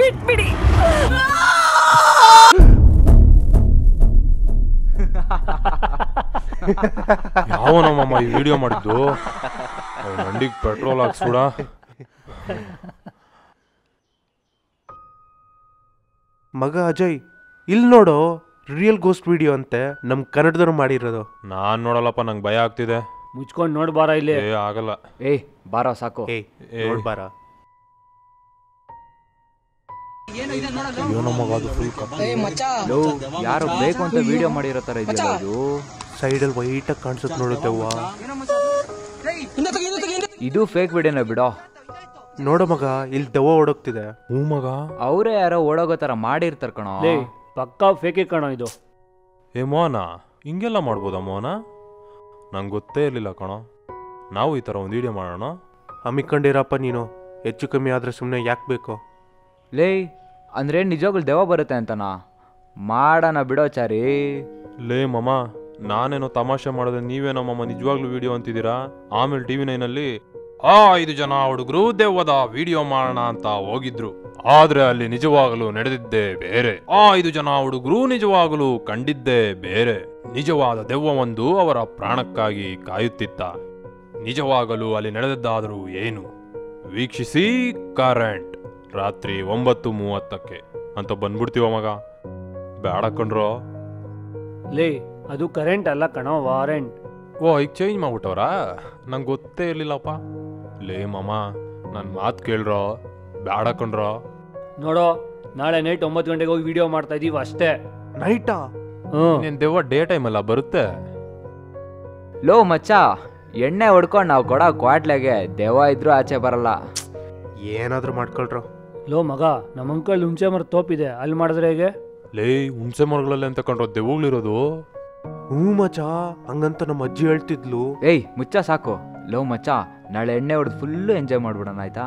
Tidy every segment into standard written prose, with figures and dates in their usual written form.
ಬಿಟ್ಬಿಡಿ. ಯಾವನಮ್ಮ ಈ ವಿಡಿಯೋ ಮಾಡಿದ್ದು? ಮಂಡಿಗೆ ಪೆಟ್ರೋಲ್ ಹಾಕ್ಸ್ಬಿಡ. ಮಗ ಅಜಯ್, ಇಲ್ಲಿ ನೋಡು, ರಿಯಲ್ ಗೋಸ್ಟ್ ವಿಡಿಯೋ ಅಂತೆ, ನಮ್ ಕನ್ನಡದವ್ರು ಮಾಡಿರೋದು. ನಾನ್ ನೋಡಲ್ಲಪ್ಪ, ನಂಗೆ ಭಯ ಆಗ್ತಿದೆ. ಮುಚ್ಕೊಂಡು ನೋಡ್ಬಾರ ಇಲ್ಲಿ. ಆಗಲ್ಲ. ಏಯ್ ಬಾರ ಸಾಕು. ನೋಡ್ಬಾರ. ಯಾರು ಬೇಕು ಅಂತ ವಿಡಿಯೋ ಮಾಡಿರೋ ತರ ಇದೆಯಲ್ಲ ಇದು. ಸೈಡಲ್ಲಿ ವೈಟ್ ಆಗಿ ಕಾಣಿಸುತ್ತೆ ನೋಡುತ್ತೇವ್ವ. ಇದು ಫೇಕ್ ವಿಡಿಯೋನ ಬಿಡೋ. ನೋಡೋ ಮಗ, ಇಲ್ಲಿ ದೆವ್ವ ಓಡೋಗ್ತಿದೆ. ಹ್ಞೂ ಮಗ, ಅವರೇ ಯಾರೋ ಓಡೋಗೋ ತರ ಮಾಡಿರ್ತಾರ ಕಣೋ. ಪಕ್ಕಾ ಫೇಕೆ ಕಣೋ ಇದು. ಏ ಮೋಹನ, ಹಿಂಗೆಲ್ಲ ಮಾಡ್ಬೋದಾ ಮೋಹನ? ನಂಗೆ ಗೊತ್ತೇ ಇರಲಿಲ್ಲ ಕಣೋ. ನಾವು ಈ ಥರ ಒಂದು ವಿಡಿಯೋ ಮಾಡೋಣ. ಹಮ್ಮಿಕೊಂಡಿರಪ್ಪ ನೀನು. ಹೆಚ್ಚು ಕಮ್ಮಿ ಆದರೆ ಸುಮ್ಮನೆ ಯಾಕೆ ಬೇಕು? ಲೇ ಅಂದ್ರೆ ನಿಜವಾಗ್ಲೂ ದೆವ್ವ ಬರುತ್ತೆ ಅಂತನಾ? ಮಾಡೋಣ ಬಿಡೋ ಚಾರಿ. ಲೇ ಮಮ್ಮ, ನಾನೇನೋ ತಮಾಷೆ ಮಾಡಿದ್ರೆ ನೀವೇನೋ ಮಮ್ಮ ನಿಜವಾಗ್ಲೂ ವಿಡಿಯೋ ಅಂತಿದ್ದೀರಾ. ಆಮೇಲೆ TV9 5 ಜನ ಹುಡುಗರು ದೆವ್ವದ ವಿಡಿಯೋ ಮಾಡೋಣ ಅಂತ ಹೋಗಿದ್ರು. ಆದ್ರೆ ಅಲ್ಲಿ ನಿಜವಾಗಲೂ ನಡೆದಿದ್ದೇ ಬೇರೆ. 5 ಜನ ಹುಡುಗರು ನಿಜವಾಗಲೂ ಕಂಡಿದ್ದೇ ಬೇರೆ. ನಿಜವಾದ ದೆವ್ವವೊಂದು ಅವರ ಪ್ರಾಣಕ್ಕಾಗಿ ಕಾಯುತ್ತಿತ್ತ. ನಿಜವಾಗಲೂ ಅಲ್ಲಿ ನಡೆದದ್ದಾದರೂ ಏನು? ವೀಕ್ಷಿಸಿ ಕರೆಂಟ್ ರಾತ್ರಿ 9:30 ಅಂತ ಬಂದ್ಬಿಡ್ತೀವ ಮಗ. ಬೇಡ ಕಣ್ರೋ. ಲೇ ಅದು ಕರೆಂಟ್ ಅಲ್ಲ ಕಣೋ, ವಾರೆಂಟ್. ಓ, ಈಗ ಚೇಂಜ್ ಮಾಡ್ಬಿಟ್ಟವ್ರಾ? ನಂಗೆ ಗೊತ್ತೇ ಇರ್ಲಿಲ್ಲಪ್ಪ. ಲೇ ಮಮ್ಮ, ನನ್ನ ಮಾತು ಕೇಳ್ರೋ. ಬೇಡ ಕಣ್ರೋ. ನೋಡೋ, ನಾಳೆ ನೈಟ್ 9 ಗಂಟೆಗೆ ಹೋಗಿ ವಿಡಿಯೋ ಮಾಡ್ತಾ ಇದೀವಿ ಅಷ್ಟೇ. ನೈಟಾ? ನೀನ್ ದೆವ್ವ ಡೇ ಟೈಮ್ ಅಲ್ಲ ಬರುತ್ತೆ. ಲೋ ಮಚ್ಚ, ಎಣ್ಣೆ ಹೊಡ್ಕೊಂಡು ನಾವು ಕೊಡೋ ಕ್ವಾಟ್ಲೆಗೆ ದೆವ್ವ ಇದ್ರೂ ಆಚೆ ಬರಲ್ಲ. ಏನಾದ್ರೂ ಮಾಡ್ಕೊಳ್ರೋ. ಲೋ ಮಗ, ನಮ್ಮ ಅಂಕಲ್ ಹುಣಸೆ ಮರ ತೋಪಿದೆ, ಅಲ್ಲಿ ಮಾಡಿದ್ರೆ ಹೇಗೆ? ಲೇ, ಹುಣಸೆ ಮರಗಳಲ್ಲಿ ಅಂತ ಕಂಡ್ರೋ ದೆವ್ವಗಳಿರೋದು. ಹ್ಞೂ ಮಚ, ಹಂಗಂತ ನಮ್ಮ ಅಜ್ಜಿ ಹೇಳ್ತಿದ್ಲು. ಏಯ್ ಮುಚ್ಚ ಸಾಕು. ಲೋ ಮಚ್ಚ, ನಾಳೆ ಎಣ್ಣೆ ಹೊಡೆದು ಫುಲ್ಲು ಎಂಜಾಯ್ ಮಾಡ್ಬಿಡೋಣ ಆಯ್ತಾ?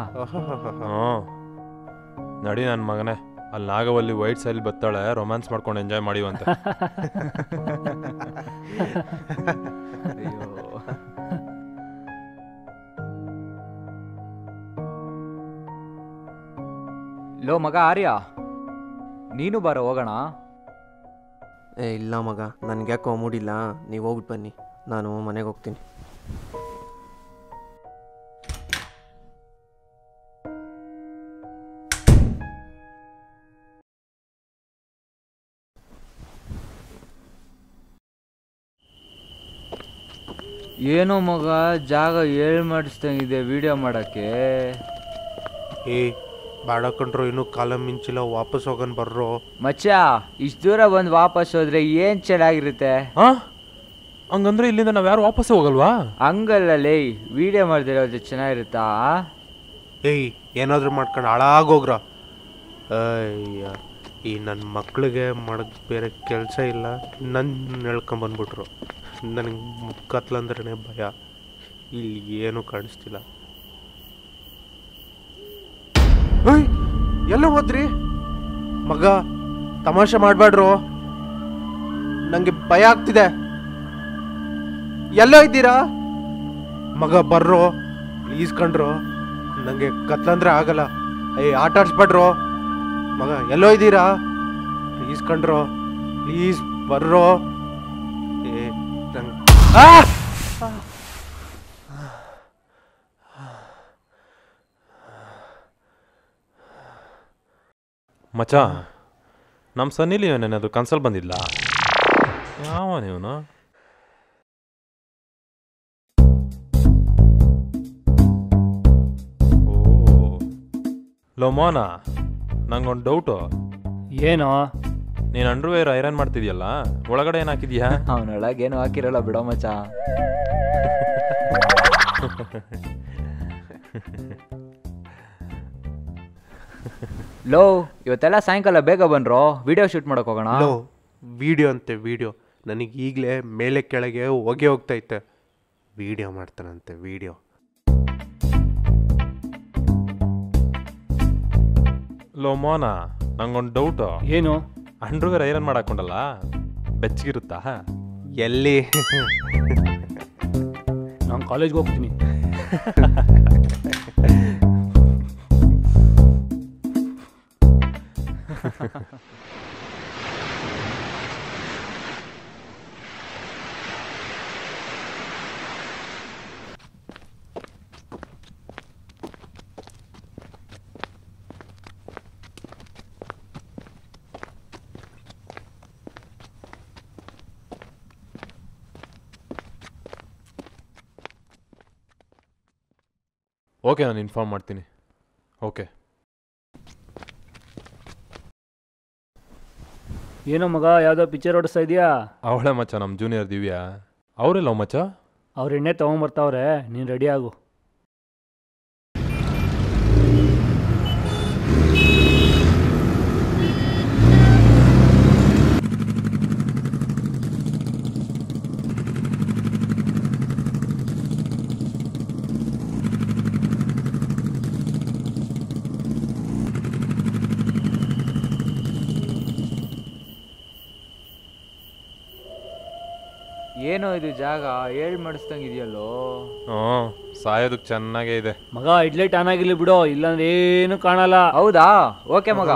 ನಡಿ ನನ್ನ ಮಗನೇ, ಅಲ್ಲಿ ನಾಗವಲ್ಲಿ ವೈಟ್ ಸೈಲ್ ಬತ್ತಾಳೆ, ರೊಮ್ಯಾನ್ಸ್ ಮಾಡ್ಕೊಂಡು ಎಂಜಾಯ್ ಮಾಡಿವಂತೆ. ಲೋ ಮಗ ಆರ್ಯ, ನೀನು ಬಾರೋ ಹೋಗೋಣ. ಇಲ್ಲ ಮಗ, ನನಗೆ ಯಾಕೋ ಮೂಡಿಲ್ಲ. ನೀವು ಹೋಗ್ಬಿಟ್ಟು ಬನ್ನಿ, ನಾನು ಮನೆಗೆ ಹೋಗ್ತೀನಿ. ಏನೋ ಮಗ, ಜಾಗ ಮಾಡಿಸ್ದಂಗಿದೆ ವಿಡಿಯೋ ಮಾಡೋಕ್ಕೆ. ಬೇಡ ಕಣ್ರೋ, ಇನ್ನೂ ಕಾಲ ಮಿಂಚಿಲ್ಲ, ವಾಪಸ್ ಹೋಗೋಣ ಬರ್ರೋ. ಮಚ್ಚ, ಇಷ್ಟು ದೂರ ಬಂದು ವಾಪಸ್ ಹೋದ್ರೆ ಏನ್ ಚೆನ್ನಾಗಿರುತ್ತೆ? ಹಂಗಂದ್ರೆ ಇಲ್ಲಿಂದ ನಾವ್ ಯಾರು ವಾಪಸ್ ಹೋಗಲ್ವಾ? ಹಂಗಲ್ಲೇ, ವಿಡಿಯೋ ಮಾಡಿದ್ರೆ ಚೆನ್ನಾಗಿರುತ್ತಾ? ಏನಾದ್ರೂ ಮಾಡ್ಕೊಂಡು ಹಾಳಾಗೋಗ್ರ. ಅಯ್ಯ, ಈ ನನ್ನ ಮಕ್ಳಿಗೆ ಮಾಡೋಕ್ಕೆ ಬೇರೆ ಕೆಲಸ ಇಲ್ಲ, ನನ್ನ ಹೇಳ್ಕೊಂಬಂದ್ಬಿಟ್ರು. ನನಗೆ ಕತ್ಲಂದ್ರೇ ಭಯ. ಇಲ್ಲಿ ಏನೂ ಕಾಣಿಸ್ತಿಲ್ಲ. ಎಲ್ಲ ಹೋದ್ರಿ ಮಗ? ತಮಾಷೆ ಮಾಡಬೇಡ್ರು, ನಂಗೆ ಭಯ ಆಗ್ತಿದೆ. ಎಲ್ಲೋ ಇದ್ದೀರಾ ಮಗ? ಬರ್ರೋ ಪ್ಲೀಸ್ ಕಣ್ರೋ, ನಂಗೆ ಕತ್ಲಂದ್ರೆ ಆಗಲ್ಲ. ಆಟ ಆಡ್ಸ್ಬೇಡ್ರೋ ಮಗ. ಎಲ್ಲೋ ಇದ್ದೀರಾ? Please ಕಣ್ರೋ, please ಬರ್ರೋ. ಮಚ, ನಮ್ಮ ಸನ್ನಿಲಿ ಏನೇನಾದ್ರು ಕನ್ಸಲ್ ಬಂದಿಲ್ಲ. ಯಾವ ನೀವನು? ಲೋ ಮೋನ, ನಂಗೊಂದು ಡೌಟು. ಏನೋ? ನೀನು ಅಂಡರ್ವೇರ್ ಐರನ್ ಮಾಡ್ತಿದ್ಯಲ್ಲ, ಒಳಗಡೆ ಏನು ಹಾಕಿದ್ಯಾ? ಅವನೊಳಗೇನು ಹಾಕಿರಲ್ಲ ಬಿಡೋ ಮಚ್ಚ. ಲೋ, ಇವತ್ತೆಲ್ಲ ಸಾಯಂಕಾಲ ಬೇಗ ಬನ್ರೋ, ವಿಡಿಯೋ ಶೂಟ್ ಮಾಡಕ್ ಹೋಗೋಣ. ವಿಡಿಯೋ ಅಂತೆ ವಿಡಿಯೋ? ನನಗೆ ಈಗಲೇ ಮೇಲೆ ಕೆಳಗೆ ಹೊಗೆ ಹೋಗ್ತೈತೆ. ವಿಡಿಯೋ ಮಾಡ್ತಾನಂತೆ ವಿಡಿಯೋ. ಲೋ ಮೋನ, ನಂಗೊಂದು ಡೌಟು. ಏನು? ಅಂಡರ್ವೇರ್ ಐರನ್ ಮಾಡಾಕೊಂಡಲ್ಲ, ಬೆಚ್ಚಗಿರುತ್ತಾ? ಎಲ್ಲಿ? ನಾನು ಕಾಲೇಜ್ಗೆ ಹೋಗ್ತೀನಿ. ಓಕೆ, ನಾನು ಇನ್ಫಾರ್ಮ್ ಮಾಡ್ತೀನಿ. ಓಕೆ. ಏನೋ ಮಗ, ಯಾವುದೋ ಪಿಕ್ಚರ್ ಓಡಿಸ್ತಾ ಇದೆಯಾ? ಅವಳೆ ಮಚ್ಚ, ನಮ್ಮ ಜೂನಿಯರ್ ದಿವ್ಯಾ. ಅವರೆಲ್ಲ ಮಚ್ಚ? ಅವ್ರ ಎಣ್ಣೆ ತೊಗೊಂಬರ್ತಾವ್ರೆ, ನೀನು ರೆಡಿ ಆಗು. ಏನೋ ಇದು ಜಾಗ ಹೇಳ್ ಮಾಡಿಸ್ದಂಗೆ ಇದೆಯಲ್ಲೋ. ಹ್ಞೂ, ಸಾಯೋದಕ್ಕೆ ಚೆನ್ನಾಗೇ ಇದೆ ಮಗ. ಇಡ್ಲೈಟ್ ಆನ್ ಆಗಿರ್ಲಿ ಬಿಡೋ, ಇಲ್ಲಾಂದ್ರೆ ಏನು ಕಾಣಲ್ಲ. ಹೌದಾ? ಓಕೆ ಮಗ.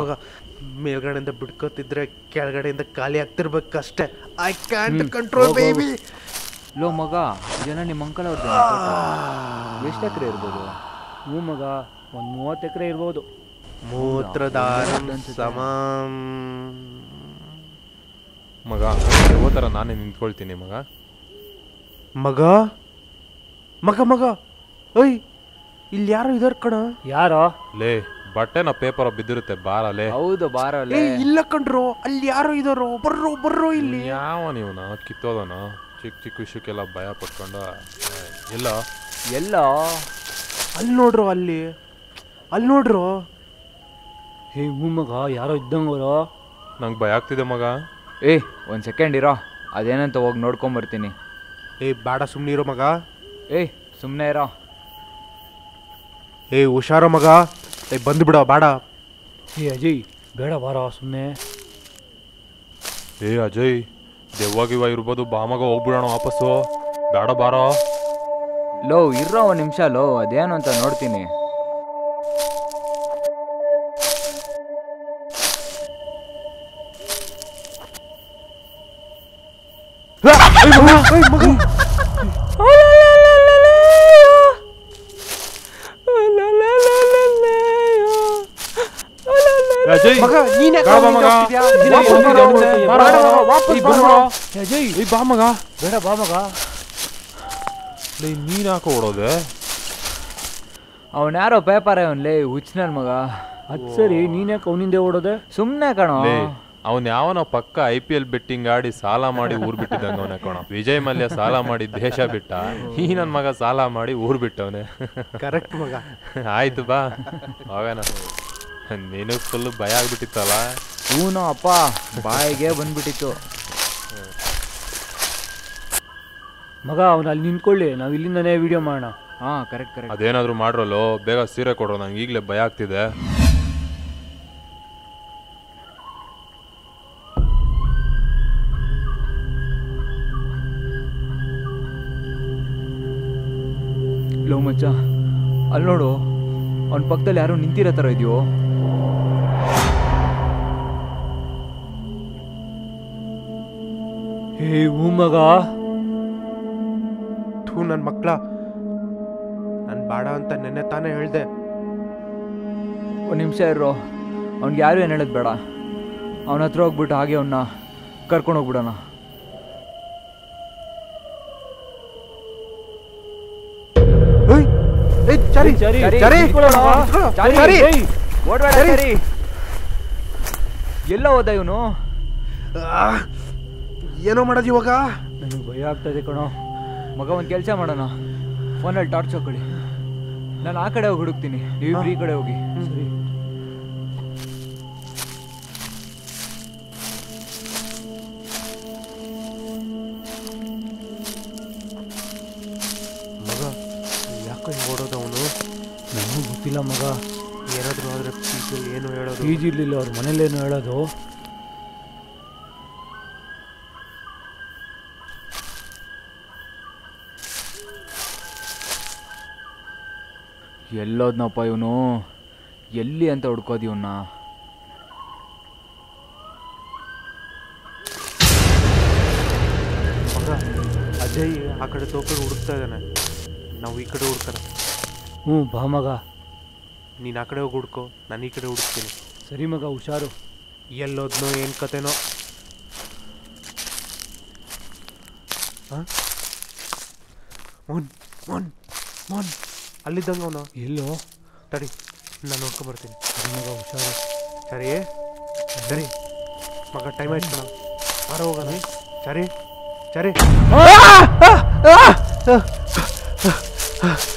ಮೇಲ್ಗಡೆಯಿಂದ ಬಿಡ್ಕೋತಿದ್ರೆ ಕೆಳಗಡೆಯಿಂದ ಖಾಲಿ ಆಗ್ತಿರ್ಬೇಕಷ್ಟೇ. I can't control baby. ಲೋ ಮಗ, ಜನ ನಿಮ್ಮ ಅಂಕಲ್ ಅವ್ರ ಎಷ್ಟು ಎಕರೆ ಇರ್ಬೋದು? ಹ್ಞೂ ಮಗ, ಒಂದು 30 ಎಕರೆ ಇರ್ಬೋದು. ಮೂತ್ರದಾರಂ ಸಮಂ. ಮಗ. ಓ ಥರ ನಾನೇ ನಿಂತ್ಕೊಳ್ತೀನಿ ಮಗ. ಮಗ ಮಗ ಮಗ ಓಯ್, ಇಲ್ಲಿ ಯಾರು ಇದಾರ ಕಣ? ಯಾರೋ? ಲೇ, ಬಟ್ಟೆನ ಪೇಪರ್ ಬಿದ್ದಿರುತ್ತೆ, ಬಾರಲೇ. ಹೌದು, ಬಾರಲ್ಲ. ಇಲ್ಲ ಕಣ್ರೋ, ಅಲ್ಲಿ ಯಾರು ಇದಾರೋ, ಬರ್ರೋ ಬರ್ರೋ ಇಲ್ಲಿ. ಯಾವ ನೀವನ ಕಿತ್ತೋದನ? ಚಿಕ್ಕ ಚಿಕ್ಕ ವಿಷಯಕ್ಕೆಲ್ಲ ಭಯ ಪಟ್ಕೊಂಡ. ಎಲ್ಲ ಎಲ್ಲೋ ಅಲ್ಲಿ ನೋಡ್ರು, ಅಲ್ಲಿ ನೋಡ್ರು. ಹೇ ಹ್ಞೂ ಮಗ, ಯಾರೋ ಇದ್ದಂಗವರು. ನಂಗೆ ಭಯ ಆಗ್ತಿದೆ ಮಗ. ಏಯ್, ಒಂದು ಸೆಕೆಂಡ್ ಇರೋ, ಅದೇನಂತ ಹೋಗಿ ನೋಡ್ಕೊಂಬರ್ತೀನಿ. ಏಯ್ ಬೇಡ, ಸುಮ್ಮನೆ ಇರೋ ಮಗ. ಏಯ್ ಸುಮ್ಮನೆ ಇರೋ. ಏಯ್ ಹುಷಾರೋ ಮಗ. ಏಯ್ ಬಂದು ಬಿಡೋ, ಬೇಡ. ಹೇ ಅಜಯ್, ಬೇಡ ಬಾರೋ ಸುಮ್ಮನೆ. ಏ ಅಜಯ್, ದೆವ್ವಾಗಿವ ಇರ್ಬೋದು, ಬಾ ಮಗ, ಹೋಗ್ಬಿಡೋಣ ವಾಪಸ್ಸು. ಬೇಡ ಬಾರೋ. ಲೋ ಇರೋ, ಒಂದು ನಿಮಿಷ ಲೋ, ಅದೇನು ಅಂತ ನೋಡ್ತೀನಿ. ಅಜಯ್ ಮಗ, ನೀನೇ ಬಾ ಮಗ. ಅಜಯ್ ಬಾ ಮಗ. ಬೇಡ ಬಾ ಮಗ. ನೀನ್ ಯಾಕೆ ಓಡೋದೆ? ಅವನ್ ಯಾರೋ ಪೇಪರ್ ಅವನ್ಲೇ, ಹುಚ್ಚ ನನ್ ಮಗ. ಅದು ಸರಿ, ನೀನ್ಯಾಕೆ ಅವನಿಂದೆ ಓಡೋದೆ? ಸುಮ್ಮನೆ ಕಣೋ. ಅವನ್ ಯಾವನ ಪಕ್ಕ IPL ಬೆಟ್ಟಿಂಗ್ ಆಡಿ ಸಾಲ ಮಾಡಿ ಊರ್ ಬಿಟ್ಟಿದ್ದಂಗ ಅವನ ಕಣ. ವಿಜಯ್ ಮಲ್ಯ ಸಾಲ ಮಾಡಿ ದೇಶ ಬಿಟ್ಟ, ಈ ನನ್ ಮಗ ಸಾಲ ಮಾಡಿ ಊರ್ ಬಿಟ್ಟವನೆ. ಕರೆಕ್ಟ್ ಮಗ. ಆಯ್ತು ಬಾ ಹೋಗೋಣ. ನೀನು ಫುಲ್ ಭಯ ಆಗ್ಬಿಟ್ಟಿತ್ತಲ್ಲ? ಹೂನೋ ಅಪ್ಪ, ಬಾಯಿಗೆ ಬಂದ್ಬಿಟ್ಟಿತ್ತು ಮಗ. ಅವನು ಅಲ್ಲಿ ನಿಂತ್ಕೊಳ್ಳಿ, ನಾವು ಇಲ್ಲಿಂದನೇ ವಿಡಿಯೋ ಮಾಡೋಣ. ಹಾಂ, ಕರೆಕ್ಟ್ ಕರೆಕ್ಟ್. ಅದೇನಾದ್ರು ಮಾಡ್ರಲ್ಲೋ, ಬೇಗ ಸೀರೆ ಕೊಡ್ರೋ, ನಂಗೆ ಈಗಲೇ ಭಯ ಆಗ್ತಿದೆ. ಲೋ ಮಚ್ಚ, ಅಲ್ಲಿ ನೋಡು, ಅವನ ಪಕ್ಕದಲ್ಲಿ ಯಾರೋ ನಿಂತಿರೋ ಥರ ಇದೆಯೋ. ಹೇ ಹ್ಞೂ ಮಗ. ಥೂ ನನ್ನ ಮಕ್ಕಳ, ನಾನು ಬೇಡ ಅಂತ ನೆನ್ನೆ ತಾನೇ ಹೇಳ್ದೆ. ಒಂದು ನಿಮಿಷ ಇರೋ, ಅವ್ನಿಗೆ ಯಾರು ಏನು ಹೇಳೋದು ಬೇಡ. ಅವನ ಹತ್ರ ಹೋಗ್ಬಿಟ್ಟು ಹಾಗೆ ಅವನ್ನ ಕರ್ಕೊಂಡು ಹೋಗ್ಬಿಡೋಣ. ಎಲ್ಲ ಹೋದ ಇವನು? ಏನೋ ಮಾಡೋದು ಇವಾಗ? ನನಗೆ ಭಯ ಆಗ್ತದೆ ಕಣೋ. ಮಗ, ಒಂದು ಕೆಲಸ ಮಾಡೋಣ, ಫೋನಲ್ಲಿ ಟಾರ್ಚ್ ಹಾಕೊಳ್ಳಿ, ನಾನು ಆ ಕಡೆ ಹೋಗಿ ಹುಡುಕ್ತೀನಿ, ನೀವು ಈ ಕಡೆ ಹೋಗಿ. ಸರಿ. ಮಗ, ಯಾಕೆ ಓಡೋದು ಅವನು? ನನಗೂ ಗೊತ್ತಿಲ್ಲ ಮಗ. ಏನಾದರೂ ಆದರೆ ಪೀಜಲ್ಲಿ ಏನು ಹೇಳೋದು? PG ಇರಲಿಲ್ಲ, ಅವ್ರ ಮನೇಲೇನು ಹೇಳೋದು? ಎಲ್ಲೋದ್ನಪ್ಪ ಇವನು? ಎಲ್ಲಿ ಅಂತ ಹುಡ್ಕೋದು ಇವನ್ನ? ಅಜಯ್ ಆ ಕಡೆ ತೋಪಲ್ಲಿ ಹುಡುಕ್ತಾ ಇದ್ದಾನೆ, ನಾವು ಈ ಕಡೆ ಹುಡ್ಕೋಣ. ಹ್ಞೂ ಬಾ ಮಗ. ನೀನು ಆ ಕಡೆ ಹೋಗಿ ಹುಡ್ಕೋ, ನಾನು ಈ ಕಡೆ ಹುಡುಕ್ತೀನಿ. ಸರಿ ಮಗ, ಹುಷಾರು. ಎಲ್ಲೋದ್ನೋ ಏನು ಕತೆನೋ. ಹಾಂ ಮೋಹನ್ ಮೋಹನ್ ಮೋಹನ್ ಅಲ್ಲಿದ್ದಂಗೆ ಅವನು. ಎಲ್ಲೋ ತಡಿ, ನಾನು ನೋಡ್ಕೊಂಬರ್ತೀನಿ. ಸರಿ ಮಗ, ಹುಷಾರು. ಸರಿ ಸರಿ ಮಗ, ಟೈಮ್ ಆಯ್ತು ಕಣ, ಬಾರ ಹೋಗೋಣ. ಸರಿ ಸರಿ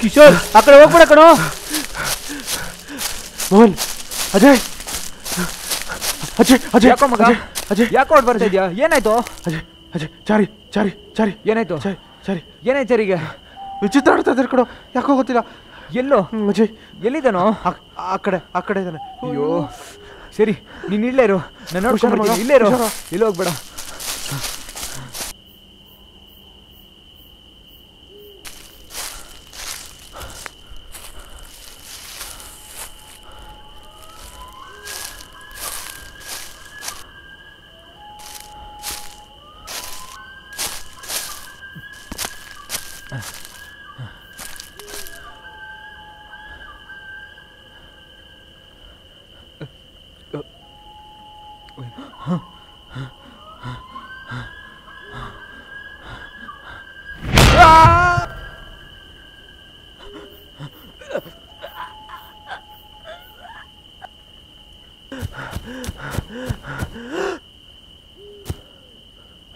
ಕಿಶೋರ್, ಆ ಕಡೆ ಹೋಗ್ಬೇಡ ಕಣೋ. ಮೋಹನ್, ಅಜಯ್ ಅಜಯ್ ಅಜಯ್ ಯಾಕೋ ಮಗ? ಅಜಯ್ ಯಾಕೋ ಹೊಡ್ ಬರ್ತಾ ಇದೆಯಾ? ಏನಾಯ್ತು? ಅಜಯ್ ಅಜಯ್ ಚಾರಿ ಚಾರಿ ಚಾರಿ ಏನಾಯ್ತು? ಚಾರಿ ಚಾರಿ ಏನಾಯ್ತು ಸರಿಗೆ? ವಿಚಿತ್ರ ಆಡ್ತಾ ಇದ್ದಾರೆ ಕಣೋ, ಯಾಕೋ ಗೊತ್ತಿಲ್ಲ. ಎಲ್ಲೋ? ಅಜಯ್ ಎಲ್ಲಿದ್ದಾನೋ? ಆ ಕಡೆ ಇದ್ದಾನೆ. ಅಯ್ಯೋ ಸರಿ, ನೀನು ಇಲ್ಲೇ ಇರು, ನಾನು ನೋಡ್ಕೊಂಡು ಹುಷಾರು ಮಗ, ಇಲ್ಲೇ ಇರು, ಹುಷಾರು. ಇಲ್ಲಿ ಹೋಗ್ಬೇಡ.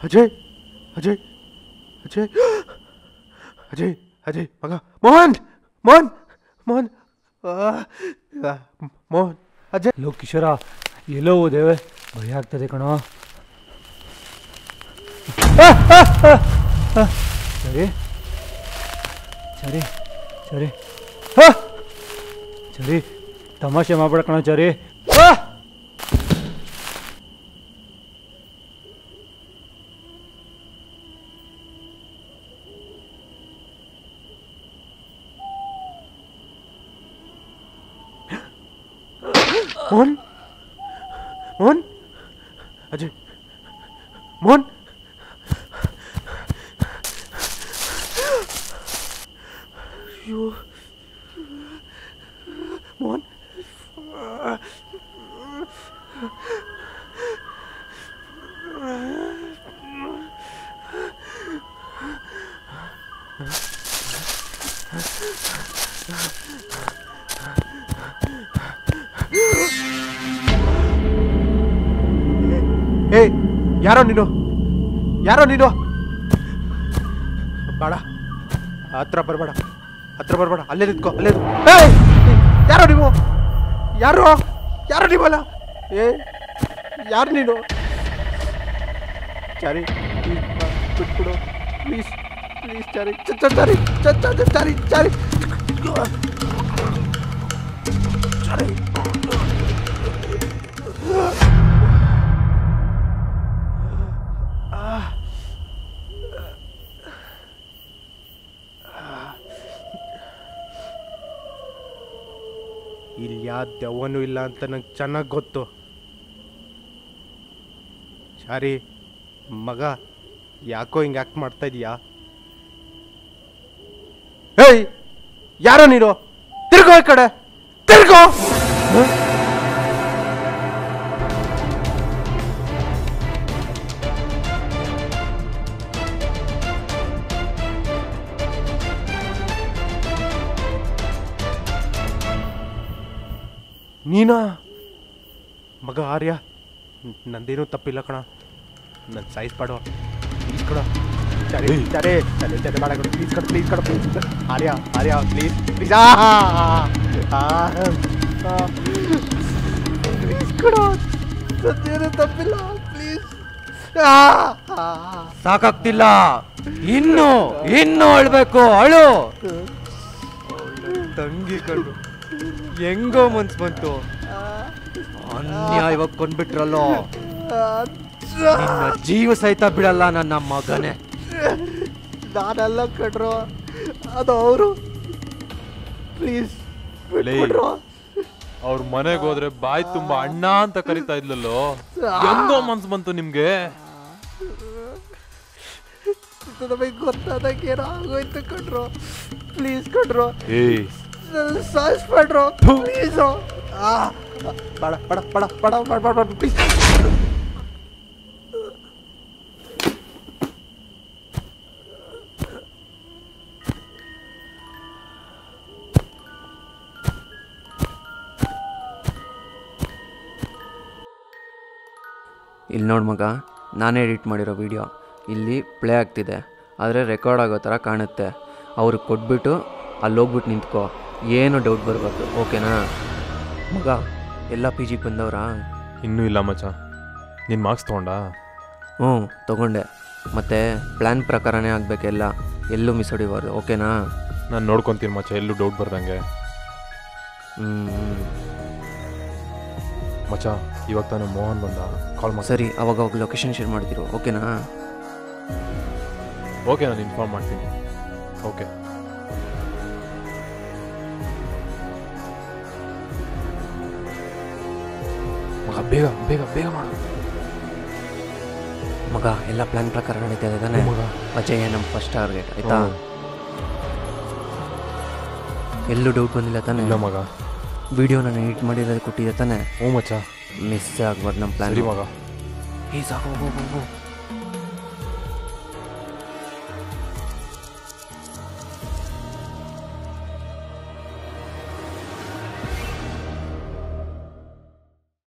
ಅಜಯ್ ಅಜಯ್ ಅಜಯ್ ಅಜಯ್ ಅಜಯ್ ಮಗ, ಮೋಹನ್ ಮೋಹನ್ ಮೋಹನ್ ಮೋಹನ್ ಅಜಯ್. ಲೋ ಕಿಶೋರ, ಎಲ್ಲೋ ಹೋದೇವೆ, ಭಯ ಆಗ್ತದೆ ಕಣೋ. ಸರಿ ಸರಿ ಸರಿ ಸರಿ, ತಮಾಷೆ ಮಾಡ್ಬೇಡ ಕಣೋ ಸರಿ. ಮೋಹನ್ ಮೋಹನ್ ಅಜಯ್ ಮೋಹನ್ ಅಯ್ಯೋ ಮೋಹನ್ ಏಯ್, ಯಾರೋ ನೀನು ಬೇಡ, ಹತ್ರ ಬರಬೇಡ, ಅಲ್ಲೇ ನಿಂತ್ಕೋ, ಅಲ್ಲೇ. ಏಯ್, ಯಾರೋ ನೀವಲ್ಲ? ಏ, ಯಾರು ನೀನು? ಚಾರಿ ಬಿಟ್ಬಿಡು ಪ್ಲೀಸ್, ಚಾರಿ ಚಾರಿ ಚಾರಿ ಚಾರಿ ಚಾರಿ. ಇಲ್ಲಿ ಯಾವ ದೆವ್ವನೂ ಇಲ್ಲ ಅಂತ ನಂಗೆ ಚೆನ್ನಾಗಿ ಗೊತ್ತು. ಚಾರಿ ಮಗ, ಯಾಕೋ ಹಿಂಗೆ ಆಕ್ಟ್ ಮಾಡ್ತಾ ಇದೀಯಾ? ಹೇಯ್, ಯಾರೋ ನೀನು? ತಿರ್ಗೋ ಈ ಕಡೆ, ತಿರ್ಗೋ. ನೀನಾ ಮಗ ಆರ್ಯ? ನಂದೇನೂ ತಪ್ಪಿಲ್ಲ ಕಣ, ನನ್ನ ಸೈಜ್ ಪಾಡೋ, ಪ್ಲೀಸ್ ಕೊಡೋ. ಚಾರಿ ಚಾರಿ ಚಾರಿ ಚಾರಿ ಮಾಡ ಕೊಡು, ಪ್ಲೀಸ್ ಕೊಡು, ಪ್ಲೀಸ್ ಕೊಡು, please. Arya please please, please ಕೊಡೋ, ನಂದೇನೂ ತಪ್ಪಿಲ್ಲ, ಪ್ಲೀಸ್. ಸಾಕಾಗ್ತಿಲ್ಲ, ಇನ್ನು ಅಳ್ಬೇಕು, ಅಳು. ತಂಗಿ ಕಂಡು ಹೆಂಗೋ ಮನ್ಸು ಬಂತು, ಅನ್ಯಾಯವಾಗಿ ಕೊಂಡ್ಬಿಟ್ರಲ್ಲೋ, ನಿನ್ನ ಜೀವ ಸಹಿತ ಬಿಡಲ್ಲ ನನ್ನ ಮಗನೇ. ನಾನೆಲ್ಲ ಕಡ್ರೋ, ಅದು ಅವರು. ಪ್ಲೀಸ್ ಅವ್ರ ಮನೆಗೆ ಹೋದ್ರೆ ಬಾಯಿ ತುಂಬಾ ಅಣ್ಣ ಅಂತ ಕರಿತಾ ಇದ್ಲಲ್ಲೋ, ಹೆಂಗೋ ಮನ್ಸು ಬಂತು ನಿಮ್ಗೆ? ಅಂತ ನಮಗೆ ಗೊತ್ತಾದಾಗ ಏನೋ ಆಗೋಯ್ತು ಕಣ್ರೋ. ಪ್ಲೀಸ್ ಕಣ್ರೋ, ಏಯ್ ಸಾಯಿಸ್ಬೇಡ್ರೋ ಪ್ಲೀಸು. ಬೇಡ ಬೇಡ ಬೇಡ ಬೇಡ ಬೇಡ ಬೇಡ ಪ್ಲೀಸ್. ಇಲ್ಲಿ ನೋಡಿ ಮಗ, ನಾನೇ ಎಡಿಟ್ ಮಾಡಿರೋ ವಿಡಿಯೋ ಇಲ್ಲಿ ಪ್ಲೇ ಆಗ್ತಿದೆ, ಆದರೆ ರೆಕಾರ್ಡ್ ಆಗೋ ಥರ ಕಾಣುತ್ತೆ. ಅವ್ರಿಗೆ ಕೊಟ್ಬಿಟ್ಟು ಅಲ್ಲಿ ಹೋಗ್ಬಿಟ್ಟು ನಿಂತ್ಕೋ, ಏನು ಡೌಟ್ ಬರಬಾರ್ದು, ಓಕೆನಾ ಮಗ? ಎಲ್ಲ ಪಿ ಜಿಗೆ ಬಂದವರಾ? ಇನ್ನೂ ಇಲ್ಲ ಮಚ್ಚ. ನಿನ್ನ ಮಾರ್ಕ್ಸ್ ತೊಗೊಂಡಾ? ಹ್ಞೂ ತೊಗೊಂಡೆ. ಮತ್ತು ಪ್ಲ್ಯಾನ್ ಪ್ರಕಾರನೇ ಆಗಬೇಕೆಲ್ಲ, ಎಲ್ಲೂ ಮಿಸ್ ಹೊಡಿಬಾರ್ದು, ಓಕೆನಾ? ನಾನು ನೋಡ್ಕೊತೀನಿ ಮಚ್ಚ, ಎಲ್ಲೂ ಡೌಟ್ ಬರ್ದಂಗೆ. ಮಚ್ಚ, ಇವಾಗ ತಾನೇ ಮೋಹನ್ ಬಂದ, ಕಾಲ್ ಮಾಡಿ. ಸರಿ, ಅವಾಗ ಲೊಕೇಶನ್ ಶೇರ್ ಮಾಡ್ತಿರು, ಓಕೆನಾ? ಓಕೆ, ನಾನು ಇನ್ಫಾರ್ಮ್ ಮಾಡ್ತೀನಿ. ಓಕೆ ಮಗ, ಬೇಗ ಬೇಗ ಬೇಗ ಮಾಡು ಮಗ. ಎಲ್ಲ ಪ್ಲ್ಯಾನ್ ಪ್ರಕಾರ ನಡೀತಾ ಇದೆ ತಾನೇ ಮಗ? ಅಜಯ್ ನಮ್ಮ ಫಸ್ಟ್ ಟಾರ್ಗೆಟ್, ಆಯಿತಾ? ಎಲ್ಲೂ ಡೌಟ್ ಬಂದಿಲ್ಲ ತಾನೇ? ಇಲ್ಲ ಮಗ. ವಿಡಿಯೋ ನಾನು ಎಡಿಟ್ ಮಾಡಿರೋದು ಕೊಟ್ಟಿದ್ದೆ ತಾನೇ? ಹ್ಞೂ ಮಚ್ಚ. ಮಿಸ್ ಆಗ್ಬಾರ್ದು ನಮ್ಮ ಪ್ಲ್ಯಾನ್. ಸರಿ ಮಗ. ಸಾಕು, ಹೋಗು.